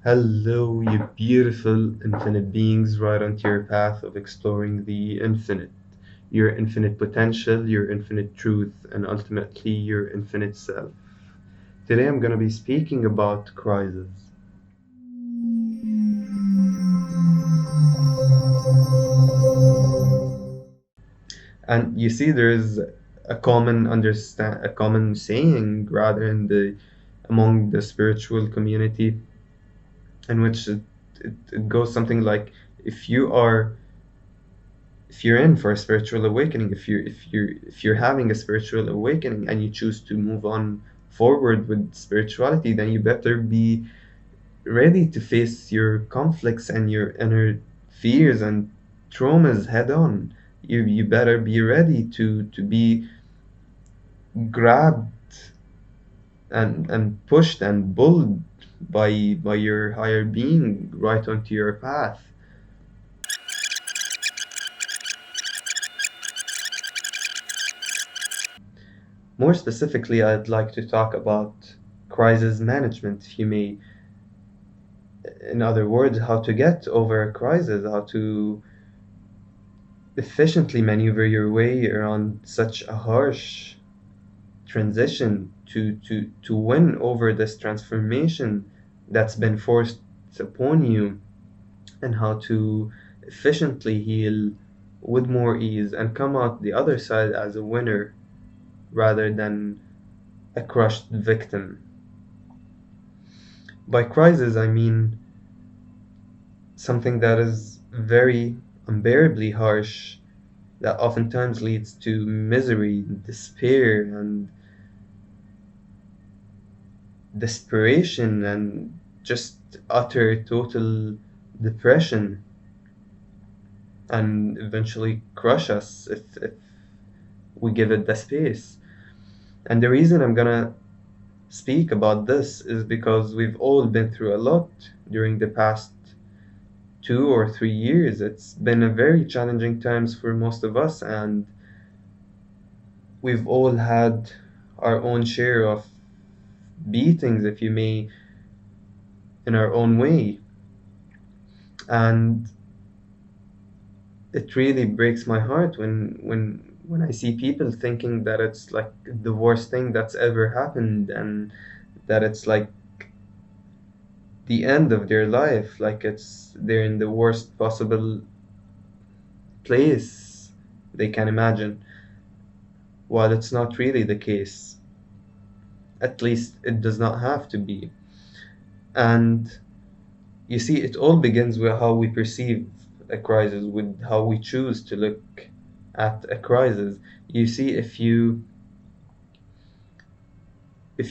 Hello, you beautiful infinite beings, right onto your path of exploring the infinite, your infinite potential, your infinite truth, and ultimately your infinite self. Today I'm going to be speaking about crises. And you see, there's a common saying rather in the among the spiritual community in which it goes something like if you are if you're in for a spiritual awakening, if you're having a spiritual awakening and you choose to move on forward with spirituality, then you better be ready to face your conflicts and your inner fears and traumas head on. You better be ready to be grabbed and pushed and pulled by your higher being right onto your path. More specifically, I'd like to talk about crisis management, if you may. In other words, how to get over a crisis, how to efficiently maneuver your way around such a harsh transition to win over this transformation that's been forced upon you, and how to efficiently heal with more ease and come out the other side as a winner rather than a crushed victim. By crisis, I mean something that is very unbearably harsh, that oftentimes leads to misery, despair, and desperation, and just utter total depression, and eventually crush us if we give it the space. And the reason I'm gonna speak about this is because we've all been through a lot during the past 2 or 3 years. It's been a very challenging times for most of us, and we've all had our own share of beatings, if you may, in our own way. And it really breaks my heart when I see people thinking that it's like the worst thing that's ever happened, and that it's like the end of their life, like it's they're in the worst possible place they can imagine, while it's not really the case. At least it does not have to be. And you see, it all begins with how we perceive a crisis, with how we choose to look at a crisis. You see, if you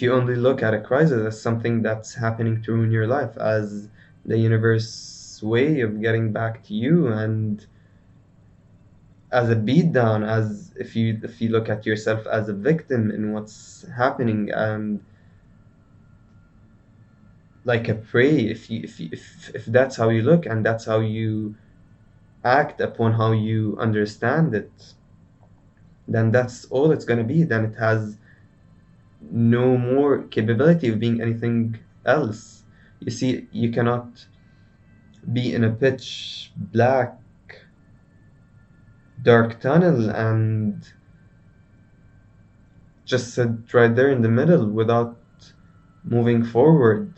only look at a crisis as something that's happening to ruin your life, as the universe way of getting back to you, and as a beatdown, as if you look at yourself as a victim in what's happening, and like a prey, if that's how you look and that's how you act upon how you understand it, then that's all it's going to be. Then it has no more capability of being anything else. You see, you cannot be in a pitch black, dark tunnel and just sit right there in the middle without moving forward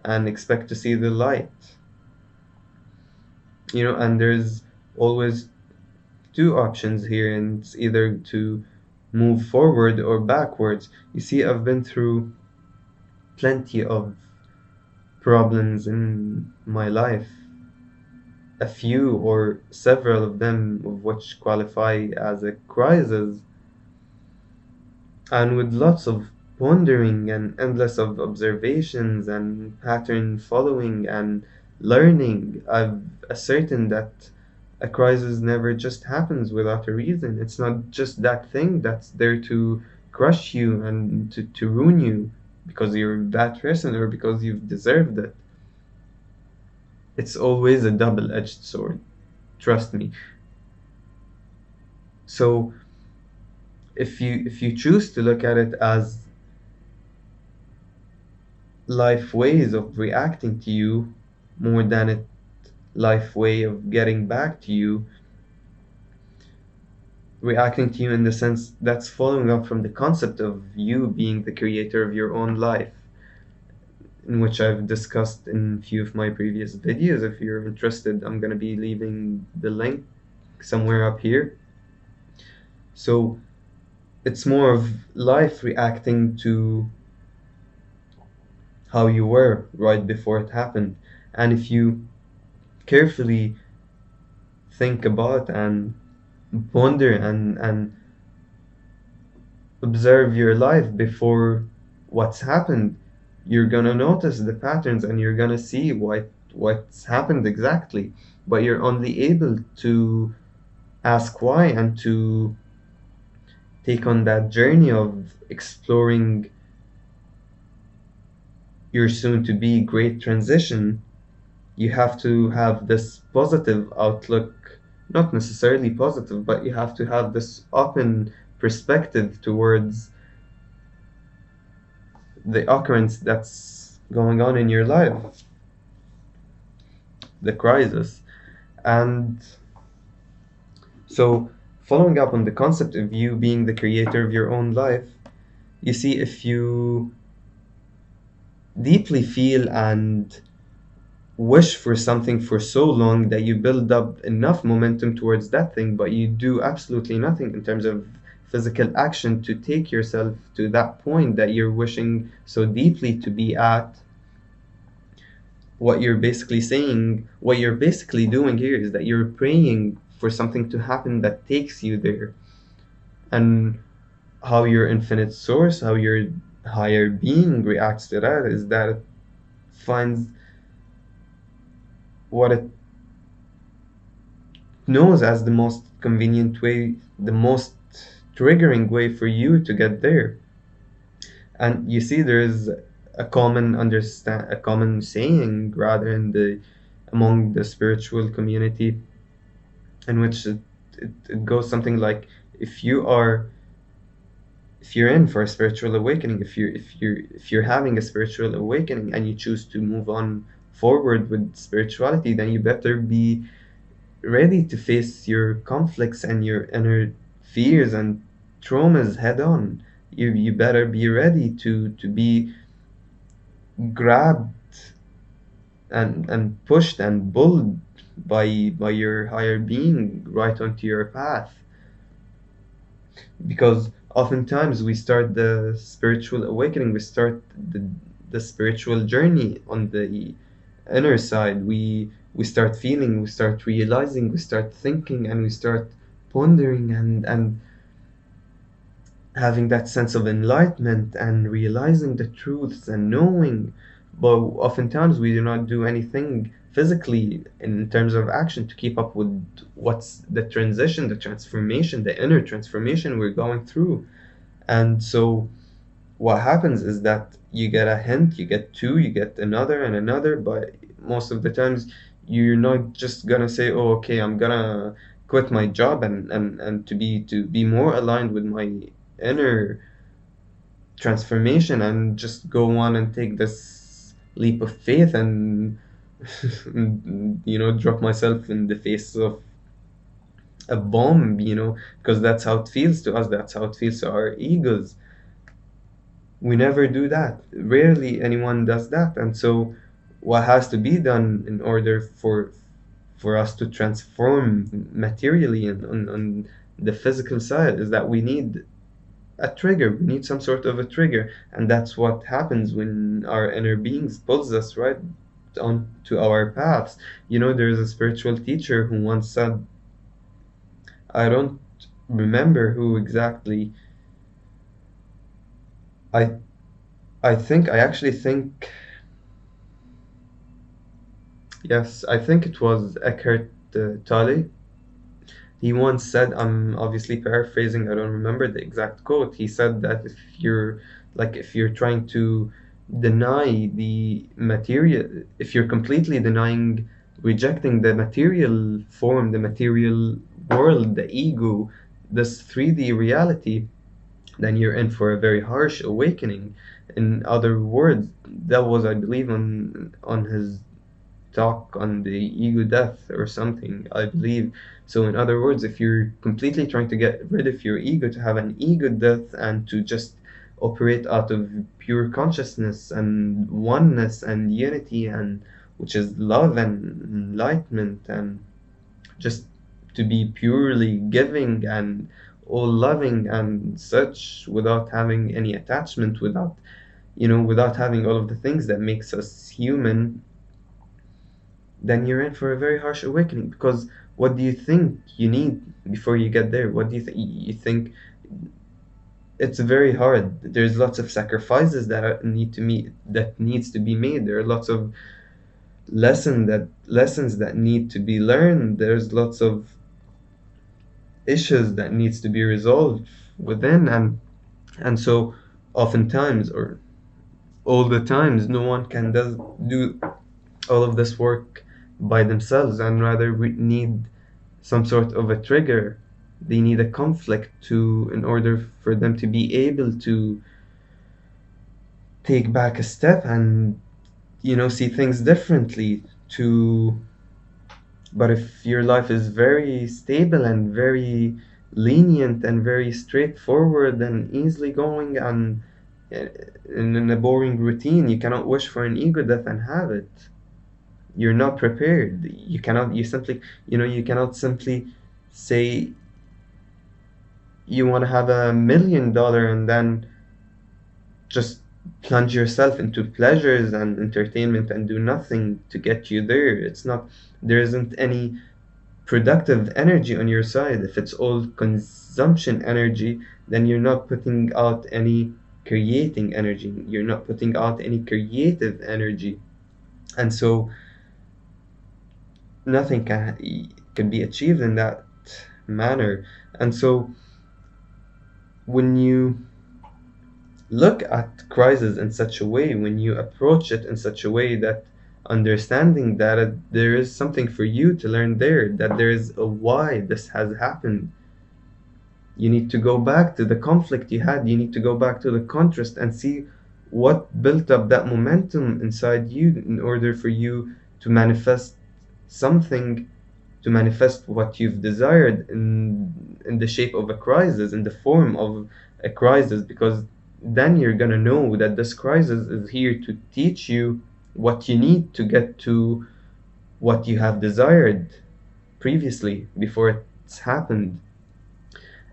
and expect to see the light. And there's always two options here, and it's either to move forward or backwards. You see, I've been through plenty of problems in my life, a few or several of them of which qualify as a crisis, and with lots of pondering and endless of observations and pattern following and learning, I've ascertained that a crisis never just happens without a reason. It's not just that thing that's there to crush you and to ruin you because you're a bad person or because you've deserved it. It's always a double-edged sword, trust me. So if you choose to look at it as life ways of reacting to you more than a life way of getting back to you, reacting to you in the sense that's following up from the concept of you being the creator of your own life, in which I've discussed in a few of my previous videos. If you're interested, I'm going to be leaving the link somewhere up here. So it's more of life reacting to how you were right before it happened. And if you carefully think about and ponder and observe your life before what's happened, you're gonna notice the patterns and you're gonna see what's happened exactly. But you're only able to ask why and to take on that journey of exploring your soon to be great transition. You have to have this positive outlook, not necessarily positive, but you have to have this open perspective towards the occurrence that's going on in your life, the crisis. And so, following up on the concept of you being the creator of your own life, you see, if you deeply feel and wish for something for so long that you build up enough momentum towards that thing, but you do absolutely nothing in terms of physical action to take yourself to that point that you're wishing so deeply to be at, what you're basically saying, what you're basically doing here is that you're praying for something to happen that takes you there. And how your infinite source, how your higher being reacts to that is that it finds what it knows as the most convenient way, the most triggering way for you to get there. And you see, there's a common saying rather in the among the spiritual community, in which it goes something like, if you are if you're in for a spiritual awakening, if you're having a spiritual awakening and you choose to move on forward with spirituality, then you better be ready to face your conflicts and your inner fears and traumas head on. You better be ready to be grabbed and pushed and pulled by your higher being right onto your path. Because oftentimes we start the spiritual awakening, we start the spiritual journey on the inner side. We start feeling, we start realizing, we start thinking, and we start pondering and having that sense of enlightenment and realizing the truths and knowing. But oftentimes we do not do anything physically in terms of action to keep up with what's the transition, the transformation, the inner transformation we're going through. And so what happens is that you get a hint, you get two, you get another and another, but most of the times you're not just gonna say, oh, okay, I'm gonna quit my job and to be more aligned with my inner transformation and just go on and take this leap of faith and drop myself in the face of a bomb, because that's how it feels to us, that's how it feels to our egos. We never do that. Rarely anyone does that. And so what has to be done in order for us to transform materially and on the physical side is that we need a trigger. We need some sort of a trigger. And that's what happens when our inner beings pulls us right onto our paths. There's a spiritual teacher who once said, I don't remember who exactly. I I actually think, yes, I think it was Eckhart Tolle. He once said, I'm obviously paraphrasing, I don't remember the exact quote. He said that if you're trying to deny the material, if you're completely denying, rejecting the material form, the material world, the ego, this 3D reality, then you're in for a very harsh awakening. In other words, that was, I believe, on his talk on the ego death or something, I believe. So, in other words, if you're completely trying to get rid of your ego, to have an ego death and to just operate out of pure consciousness and oneness and unity, and which is love and enlightenment, and just to be purely giving and all loving and such, without having any attachment, without, without having all of the things that makes us human, then you're in for a very harsh awakening. Because what do you think you need before you get there? What do you think? You think it's very hard. There's lots of sacrifices that needs to be made. There are lots of lessons that need to be learned. There's lots of issues that needs to be resolved within, and so oftentimes, or all the times, no one can do all of this work by themselves, and rather we need some sort of a trigger. They need a conflict to in order for them to be able to take back a step and see things differently. To But if your life is very stable and very lenient and very straightforward and easily going, and uh, in a boring routine, you cannot wish for an ego death and have it. You're not prepared. You cannot simply say you want to have $1 million and then just plunge yourself into pleasures and entertainment and do nothing to get you there. There isn't any productive energy on your side. If it's all consumption energy, then you're not putting out any creating energy. You're not putting out any creative energy. And so nothing can be achieved in that manner. And so when you look at crisis in such a way, when you approach it in such a way, that understanding that there is something for you to learn there, that there is a why this has happened. You need to go back to the conflict you had. You need to go back to the contrast and see what built up that momentum inside you in order for you to manifest something, to manifest what you've desired in the shape of a crisis, in the form of a crisis. Because then you're gonna know that this crisis is here to teach you what you need to get to what you have desired previously, before it's happened.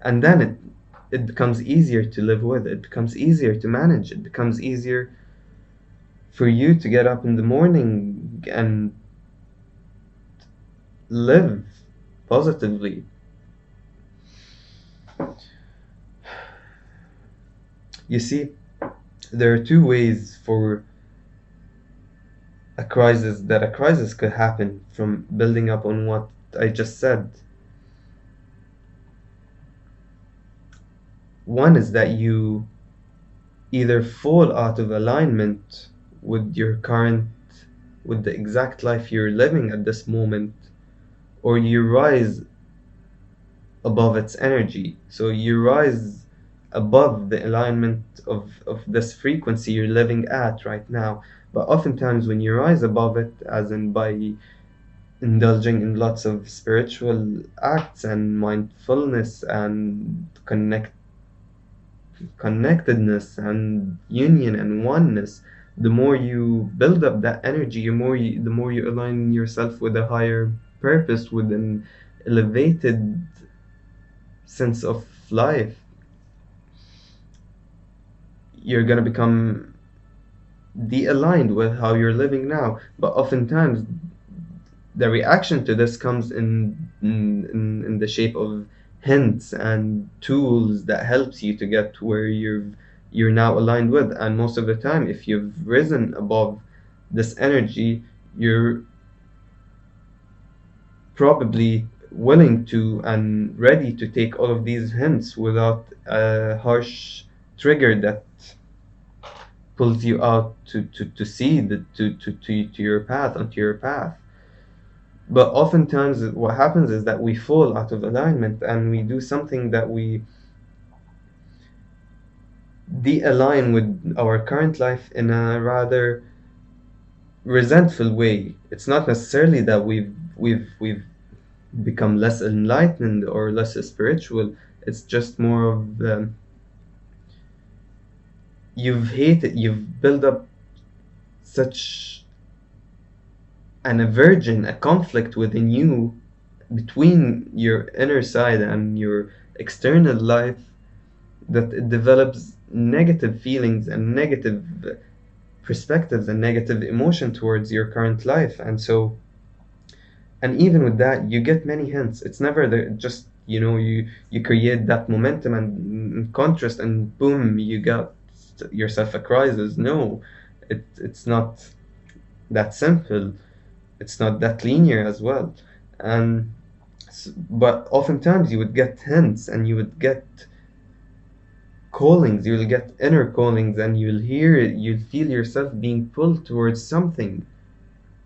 And then it becomes easier to live with. It becomes easier to manage. It becomes easier for you to get up in the morning and live positively. You see, there are two ways for a crisis could happen from building up on what I just said. One is that you either fall out of alignment with with the exact life you're living at this moment, or you rise above its energy. So you rise above the alignment of this frequency you're living at right now. But oftentimes, when you rise above it, as in by indulging in lots of spiritual acts and mindfulness and connectedness and union and oneness, the more you build up that energy, the more you align yourself with a higher purpose, with an elevated sense of life, you're gonna become de-aligned with how you're living now. But oftentimes, the reaction to this comes in the shape of hints and tools that helps you to get to where you're now aligned with. And most of the time, if you've risen above this energy, you're probably willing to and ready to take all of these hints without a harsh trigger that pulls you out to see to your path, onto your path. But oftentimes, what happens is that we fall out of alignment and we do something that de-align with our current life in a rather resentful way. It's not necessarily that we've become less enlightened or less spiritual. It's just more of you've built up such an aversion, a conflict within you between your inner side and your external life, that it develops negative feelings and negative perspectives and negative emotion towards your current life. And even with that, you get many hints. It's never just, you create that momentum and contrast, and boom, you got yourself a crisis. No, it's not that simple. It's not that linear as well. And but oftentimes you would get hints, and you would get callings. You will get inner callings, and you'll hear it. You'll feel yourself being pulled towards something,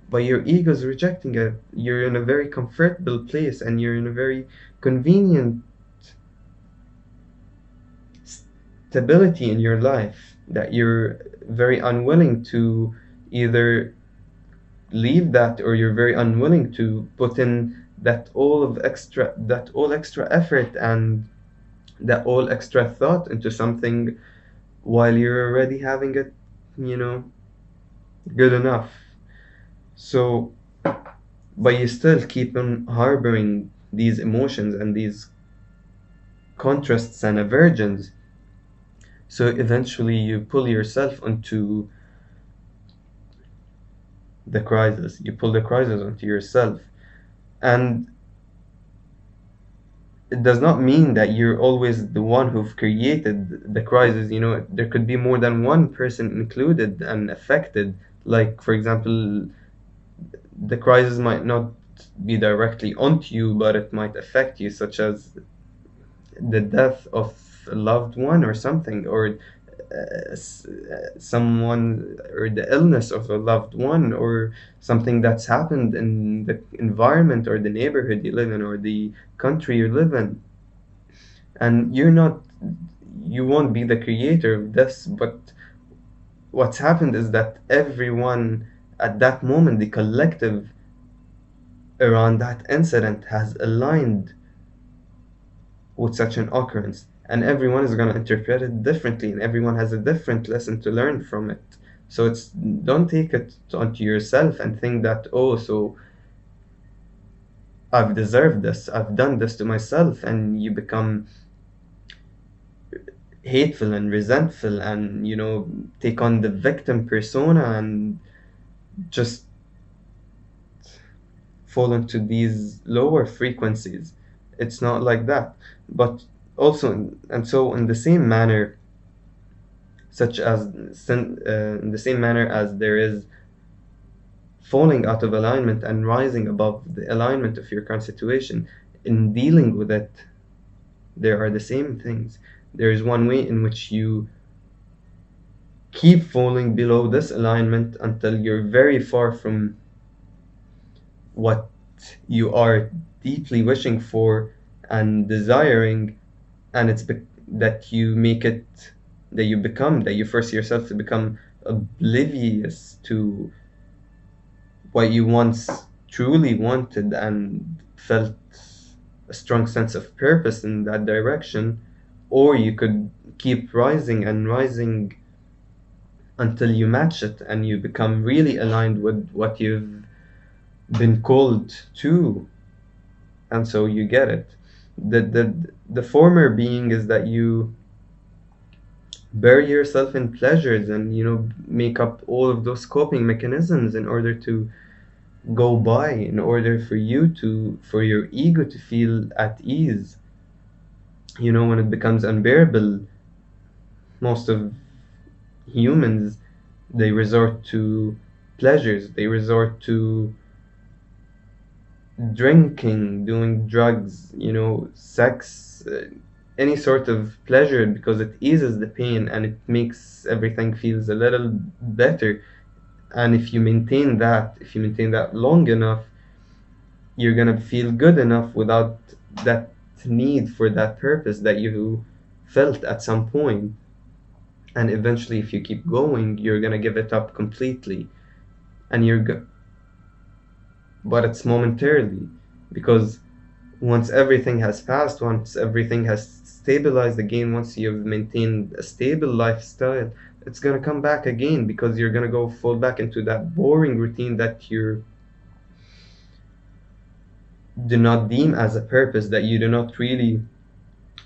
but your ego's rejecting it. You're in a very comfortable place, and you're in a very convenient stability in your life, that you're very unwilling to either leave that, or you're very unwilling to put in that all extra effort and that all extra thought into something, while you're already having it, you know, good enough. So, but you still keep on harboring these emotions and these contrasts and aversions. So eventually you pull yourself onto the crisis. You pull the crisis onto yourself. And it does not mean that you're always the one who've created the crisis. There could be more than one person included and affected. Like, for example, the crisis might not be directly onto you, but it might affect you, such as the death of a loved one or something, or someone, or the illness of a loved one, or something that's happened in the environment or the neighborhood you live in or the country you live in. And you won't be the creator of this, but what's happened is that everyone at that moment, the collective around that incident, has aligned with such an occurrence, and everyone is going to interpret it differently, and everyone has a different lesson to learn from it. So it's don't take it onto yourself and think that, oh, so I've deserved this, I've done this to myself, and you become hateful and resentful, and take on the victim persona and just fall into these lower frequencies. It's not like that. But also, and so in the same manner, in the same manner as there is falling out of alignment and rising above the alignment of your current situation, in dealing with it, there are the same things. There is one way in which you keep falling below this alignment until you're very far from what you are deeply wishing for and desiring, and that you force yourself to become oblivious to what you once truly wanted and felt a strong sense of purpose in that direction. Or you could keep rising and rising until you match it and you become really aligned with what you've been called to, and so you get it. The former being is that you bury yourself in pleasures and make up all of those coping mechanisms in order to go by, in order for your ego to feel at ease. When it becomes unbearable, most of humans, they resort to pleasures, they resort to drinking, doing drugs, sex, any sort of pleasure, because it eases the pain and it makes everything feels a little better. And if you maintain that long enough, you're gonna feel good enough without that need for that purpose that you felt at some point. And eventually, if you keep going, you're gonna give it up completely. And but it's momentarily, because once everything has passed, once everything has stabilized again, once you've maintained a stable lifestyle, it's gonna come back again, because you're gonna go fall back into that boring routine that you do not deem as a purpose, that you do not really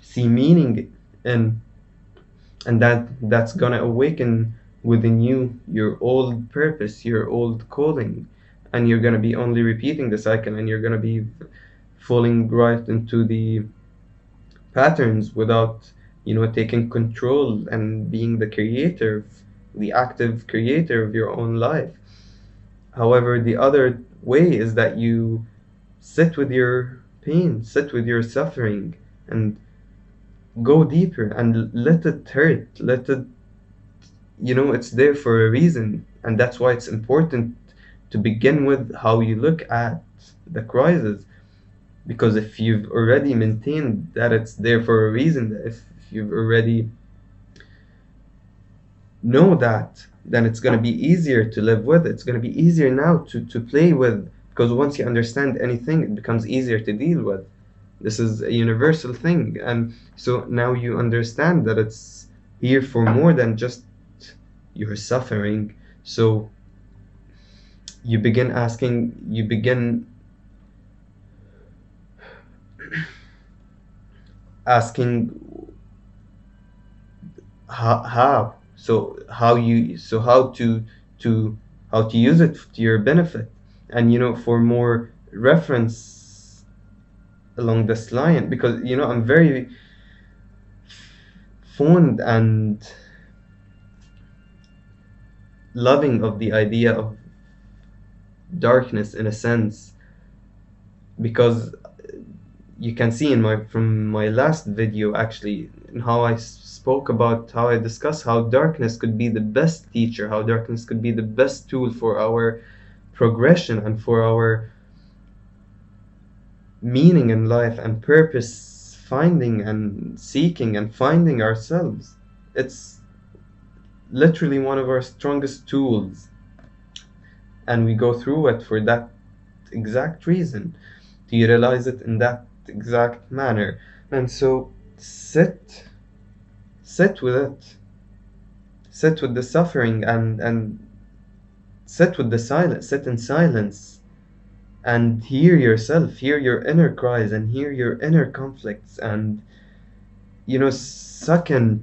see meaning in, and that's gonna awaken within you your old purpose, your old calling, and you're gonna be only repeating the cycle, and you're gonna be falling right into the patterns without, taking control and being the creator, the active creator of your own life. However, the other way is that you sit with your pain, sit with your suffering, and go deeper and let it hurt, let it, it's there for a reason. And that's why it's important to begin with how you look at the crisis. Because if you've already maintained that it's there for a reason, if you've already know that, then it's going to be easier to live with. It's going to be easier now to play with, because once you understand anything, it becomes easier to deal with. This is a universal thing. And so now you understand that it's here for more than just your suffering. So you begin asking how so how you so to how to use it to your benefit. And for more reference along this line, because I'm very fond and loving of the idea of darkness, in a sense, because you can see from my last video, actually, in how I spoke about how I discuss how darkness could be the best teacher, how darkness could be the best tool for our progression and for our meaning in life and purpose finding and seeking and finding ourselves. It's literally one of our strongest tools, and we go through it for that exact reason, to utilize it in that exact manner. And so sit with it, sit with the suffering, and sit with the silence, sit in silence, and hear yourself, hear your inner cries, and hear your inner conflicts, and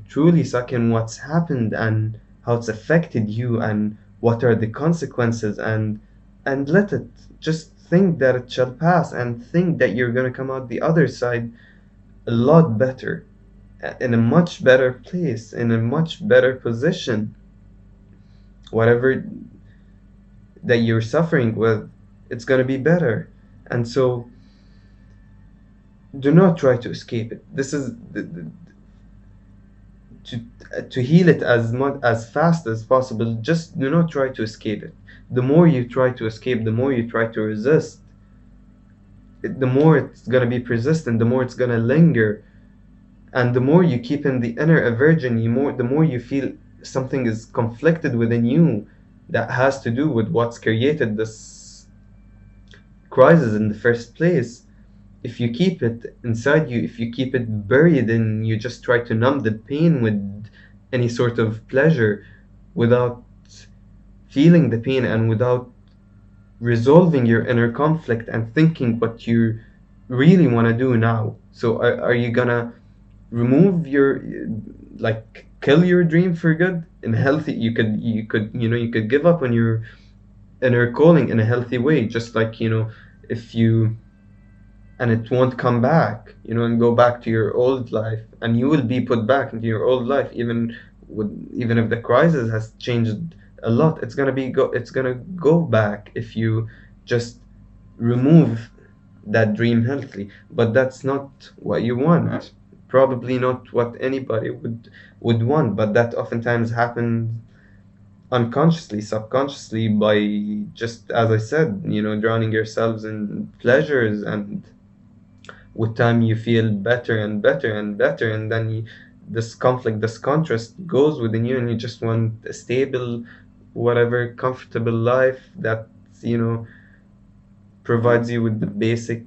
truly suck in what's happened and how it's affected you and what are the consequences, and let it just think that it shall pass, and think that you're going to come out the other side a lot better, in a much better place, in a much better position. Whatever that you're suffering with, it's going to be better. And so do not try to escape it. This is to heal it as fast as possible. Just do not try to escape it. The more you try to escape, the more you try to resist, the more it's going to be persistent, the more it's going to linger. And the more you keep in the inner aversion, the more you feel something is conflicted within you that has to do with what's created this crisis in the first place. If you keep it inside you, if you keep it buried, and you just try to numb the pain with any sort of pleasure, without feeling the pain and without resolving your inner conflict and thinking what you really want to do now. So are you gonna remove your, like, kill your dream for good? In healthy, you could give up on your inner calling in a healthy way, just like, if you, and it won't come back, and go back to your old life, and you will be put back into your old life, even if the crisis has changed a lot. It's gonna go back if you just remove that dream healthily. But that's not what you want, probably not what anybody would want. But that oftentimes happens unconsciously, subconsciously, by, just as I said, drowning yourselves in pleasures, and with time you feel better and better and better, and then this conflict, this contrast goes within you, and you just want a stable, whatever, comfortable life that, you know, provides you with the basic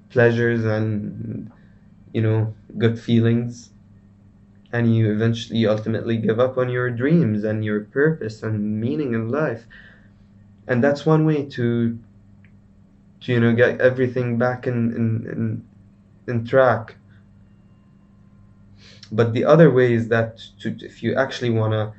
pleasures and, you know, good feelings. And you eventually ultimately give up on your dreams and your purpose and meaning in life. And that's one way to, you know, get everything back in track. But the other way is that if you actually want to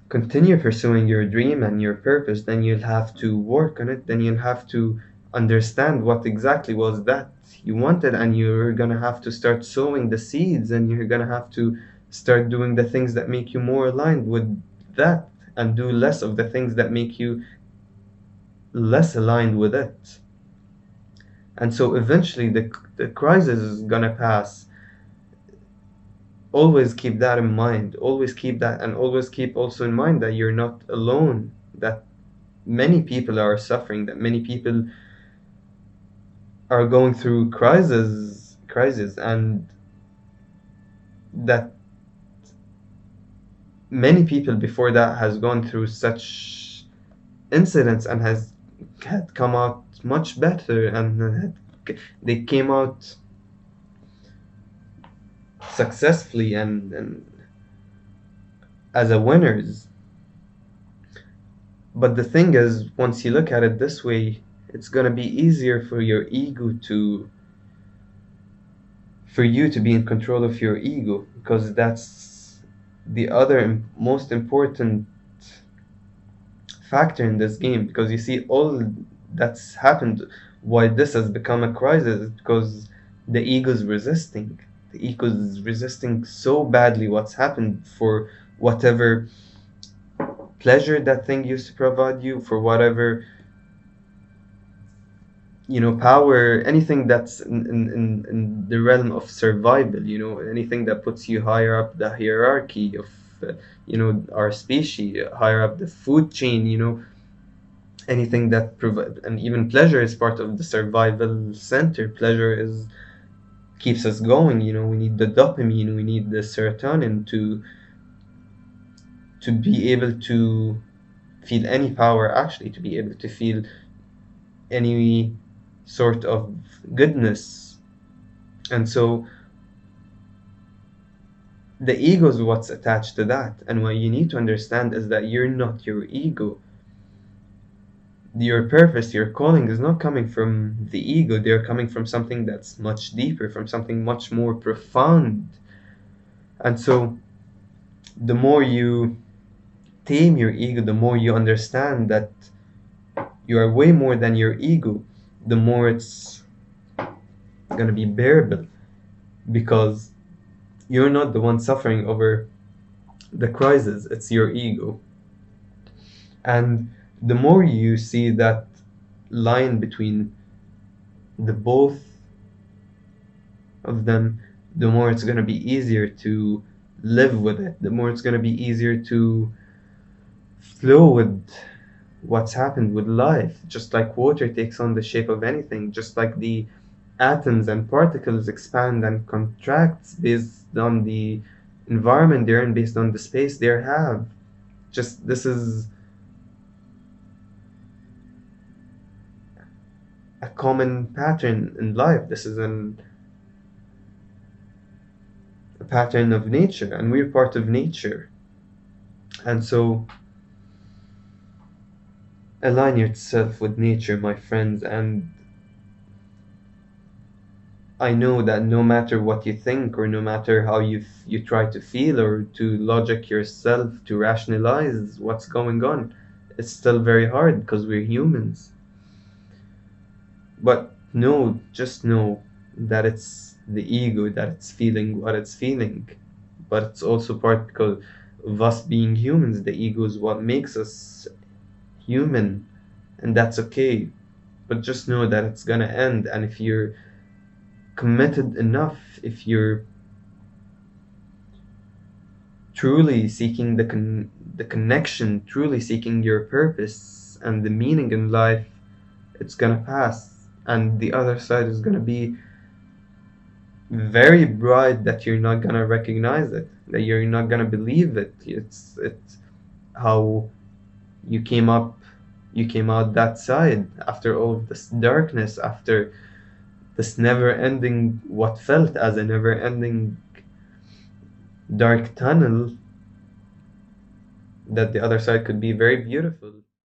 continue pursuing your dream and your purpose, then you'll have to work on it. Then you'll have to understand what exactly was that you wanted, and you're gonna have to start sowing the seeds, and you're gonna have to start doing the things that make you more aligned with that, and do less of the things that make you less aligned with it. And so eventually the crisis is gonna pass. Always keep that in mind. Always keep that, and always keep also in mind that you're not alone. That many people are suffering. That many people are going through crisis, and that many people before that has gone through such incidents and has had come out much better, and they came out successfully and as a winners. But the thing is, once you look at it this way, it's gonna be easier for your ego to for you to be in control of your ego, because that's the other most important factor in this game. Because you see, all that's happened, why this has become a crisis, is because the ego is resisting. The ego is resisting so badly what's happened, for whatever pleasure that thing used to provide you, for whatever, you know, power, anything that's in the realm of survival, you know, anything that puts you higher up the hierarchy of, you know, our species, higher up the food chain, you know, anything that provide. And even pleasure is part of the survival center. Pleasure is keeps us going, you know. We need the dopamine, we need the serotonin to be able to feel any power, actually, to be able to feel any sort of goodness. And so the ego is what's attached to that. And what you need to understand is that you're not your ego. Your purpose, your calling is not coming from the ego. They're coming from something that's much deeper, from something much more profound. And so the more you tame your ego, the more you understand that you are way more than your ego, the more it's going to be bearable, because you're not the one suffering over the crisis, it's your ego. And the more you see that line between the both of them, the more it's going to be easier to live with it, the more it's going to be easier to flow with what's happened with life. Just like water takes on the shape of anything, just like the atoms and particles expand and contracts based on the environment they're in, based on the space they have. Just this is a common pattern in life. This is a pattern of nature, and we're part of nature. And so align yourself with nature, my friends. And I know that no matter what you think, or no matter how you try to feel, or to logic yourself, to rationalize what's going on, it's still very hard, because we're humans. But no, just know that it's the ego that it's feeling what it's feeling. But it's also part because of us being humans. The ego is what makes us human, and that's okay. But just know that it's gonna end, and if you're committed enough, if you're truly seeking the connection, truly seeking your purpose and the meaning in life, it's gonna pass, and the other side is gonna be very bright that you're not gonna recognize it, that you're not gonna believe it. It's how you came up, you came out that side after all of this darkness, after this never ending, what felt as a never ending dark tunnel, that the other side could be very beautiful.